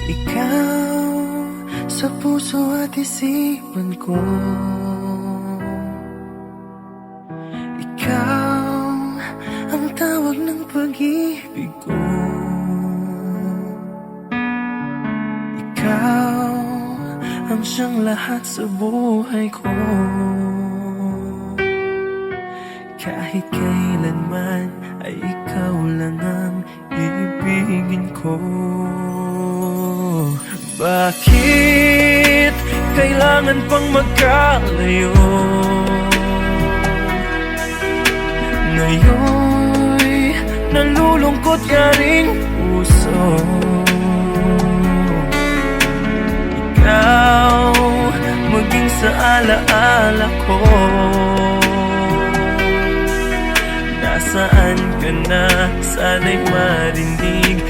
Ikaw sa puso at isipan ko. Ikaw ang tawag ng pag-ibig ko. Ikaw ang siyang lahat sa buhay ko. Kahit kailanman ay ikaw lang ang ibigin ko. Bakit kailangan pang magkalayo? Ngayon'y nalulungkot ka ring puso. Ikaw maging sa alaala ko. Nasaan ka na? Sana'y marinig